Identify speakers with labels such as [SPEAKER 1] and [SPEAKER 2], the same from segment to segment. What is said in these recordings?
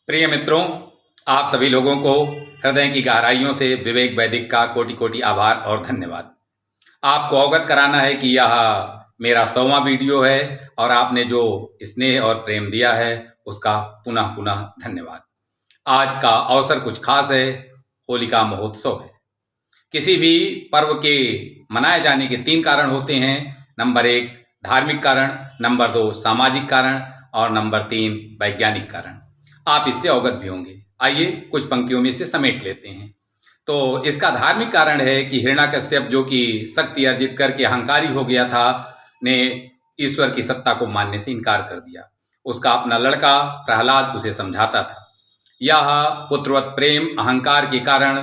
[SPEAKER 1] प्रिय मित्रों, आप सभी लोगों को हृदय की गहराइयों से विवेक वैदिक का कोटि कोटि आभार और धन्यवाद। आपको अवगत कराना है कि यह मेरा 100वां वीडियो है और आपने जो स्नेह और प्रेम दिया है उसका पुनः पुनः धन्यवाद। आज का अवसर कुछ खास है, होलिका महोत्सव है। किसी भी पर्व के मनाए जाने के 3 कारण होते हैं। नंबर 1 धार्मिक कारण, नंबर 2 सामाजिक कारण और नंबर 3 वैज्ञानिक कारण। आप इससे अवगत भी होंगे। आइए कुछ पंक्तियों में इसे समेट लेते हैं। तो इसका धार्मिक कारण है कि हिरण्याकश्यप, जो कि शक्ति अर्जित करके अहंकारी हो गया था, ने ईश्वर की सत्ता को मानने से इनकार कर दिया। उसका अपना लड़का प्रहलाद उसे समझाता था। यह पुत्रवत प्रेम अहंकार के कारण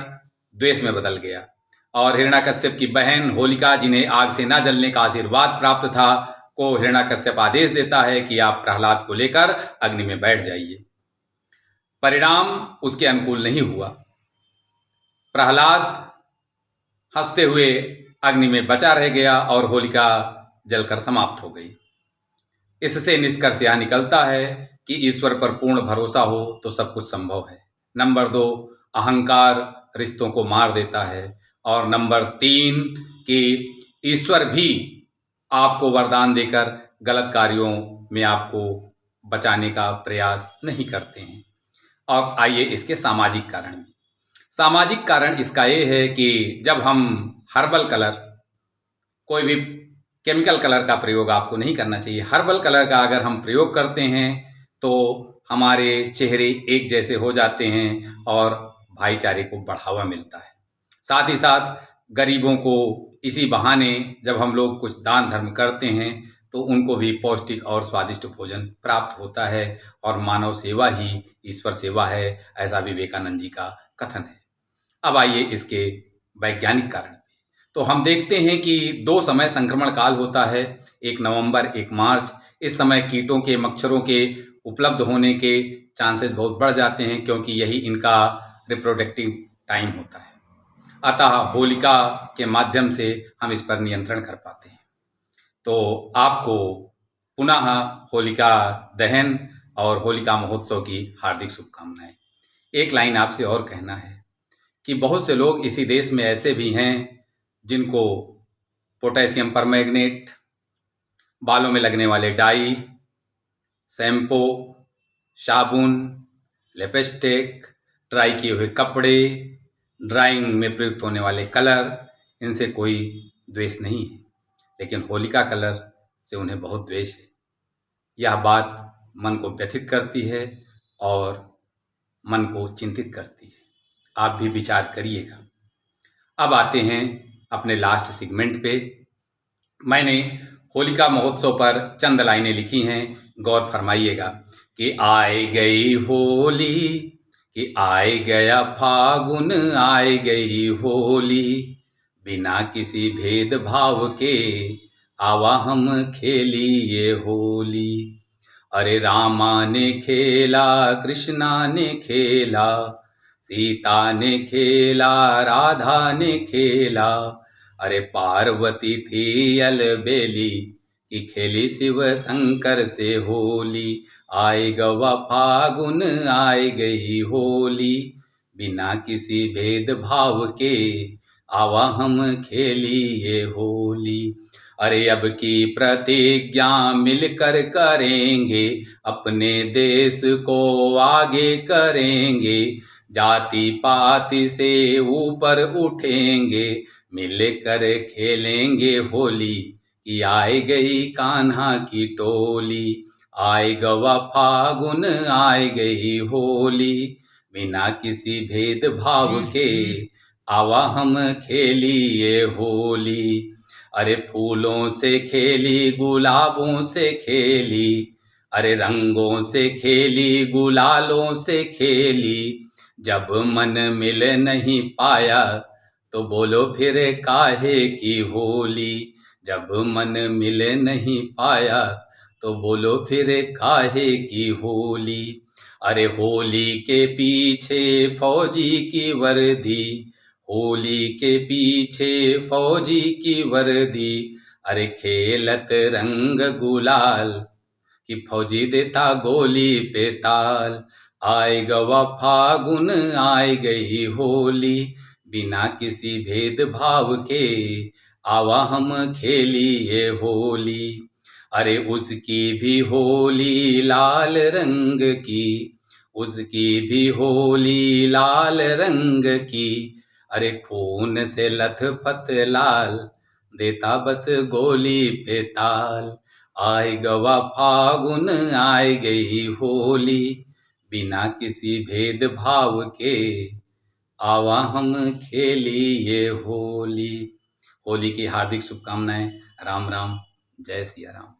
[SPEAKER 1] द्वेष में बदल गया और हिरण्याकश्यप की बहन होलिका, जिन्हें आग से न जलने का आशीर्वाद प्राप्त था, को हिरण्याकश्यप आदेश देता है कि आप प्रहलाद को लेकर अग्नि में बैठ जाइए। परिणाम उसके अनुकूल नहीं हुआ। प्रहलाद हंसते हुए अग्नि में बचा रह गया और होलिका जलकर समाप्त हो गई। इससे निष्कर्ष यह निकलता है कि ईश्वर पर पूर्ण भरोसा हो तो सब कुछ संभव है। नंबर 2 अहंकार रिश्तों को मार देता है और नंबर 3 कि ईश्वर भी आपको वरदान देकर गलत कार्यों में आपको बचाने का प्रयास नहीं करते हैं। अब आइए इसके सामाजिक कारण में। सामाजिक कारण इसका ये है कि जब हम हर्बल कलर, कोई भी केमिकल कलर का प्रयोग आपको नहीं करना चाहिए। हर्बल कलर का अगर हम प्रयोग करते हैं तो हमारे चेहरे एक जैसे हो जाते हैं और भाईचारे को बढ़ावा मिलता है। साथ ही साथ गरीबों को इसी बहाने जब हम लोग कुछ दान धर्म करते हैं तो उनको भी पौष्टिक और स्वादिष्ट भोजन प्राप्त होता है और मानव सेवा ही ईश्वर सेवा है, ऐसा विवेकानंद जी का कथन है। अब आइए इसके वैज्ञानिक कारण। तो हम देखते हैं कि 2 समय संक्रमण काल होता है, 1 नवंबर 1 मार्च। इस समय कीटों के, मच्छरों के उपलब्ध होने के चांसेस बहुत बढ़ जाते हैं क्योंकि यही इनका रिप्रोडक्टिव टाइम होता है। अतः होलिका के माध्यम से हम इस पर नियंत्रण कर पाते हैं। तो आपको पुनः होलिका दहन और होलिका महोत्सव की हार्दिक शुभकामनाएं। एक लाइन आपसे और कहना है कि बहुत से लोग इसी देश में ऐसे भी हैं जिनको पोटेशियम परमैंगनेट, बालों में लगने वाले डाई, शैम्पू, साबुन, लिपस्टिक, ट्राई किए हुए कपड़े, ड्राइंग में प्रयुक्त होने वाले कलर, इनसे कोई द्वेष नहीं है, लेकिन होलिका कलर से उन्हें बहुत द्वेष है। यह बात मन को व्यथित करती है और मन को चिंतित करती है। आप भी विचार करिएगा। अब आते हैं अपने लास्ट सेगमेंट पे। मैंने होलिका महोत्सव पर चंद लाइनें लिखी हैं, गौर फरमाइएगा कि आए गई होली, कि आए गया फागुन, आए गई होली, बिना किसी भेदभाव के आवा हम खेली ये होली। अरे रामा ने खेला, कृष्णा ने खेला, सीता ने खेला, राधा ने खेला, अरे पार्वती थी अलबेली कि खेली शिव शंकर से होली। आए गवा फागुन, आए गई होली, बिना किसी भेदभाव के आवा हम खेली ये होली। अरे अब की प्रतिज्ञा मिलकर करेंगे, अपने देश को आगे करेंगे, जाति पाति से ऊपर उठेंगे, मिलकर खेलेंगे होली कि आए गई कान्हा की टोली। आए गवा फागुन, आए गई होली, बिना किसी भेदभाव के आवा हम खेली ये होली। अरे फूलों से खेली, गुलाबों से खेली, अरे रंगों से खेली, गुलालों से खेली, जब मन मिल नहीं पाया तो बोलो फिर काहे की होली। जब मन मिल नहीं पाया तो बोलो फिर काहे की होली। अरे होली के पीछे फौजी की वर्दी, होली के पीछे फौजी की वर्दी, अरे खेलत रंग गुलाल कि फौजी देता गोली पे ताल। आए गवा फागुन आए गई होली, बिना किसी भेदभाव के आवा हम खेली ये होली। अरे उसकी भी होली लाल रंग की, उसकी भी होली लाल रंग की। अरे खून से लथपथ लाल, देता बस गोली पे ताल। आए गवा फागुन आए गई होली, बिना किसी भेदभाव के आवा हम खेली ये होली। होली की हार्दिक शुभकामनाएं। राम राम, जय सिया राम।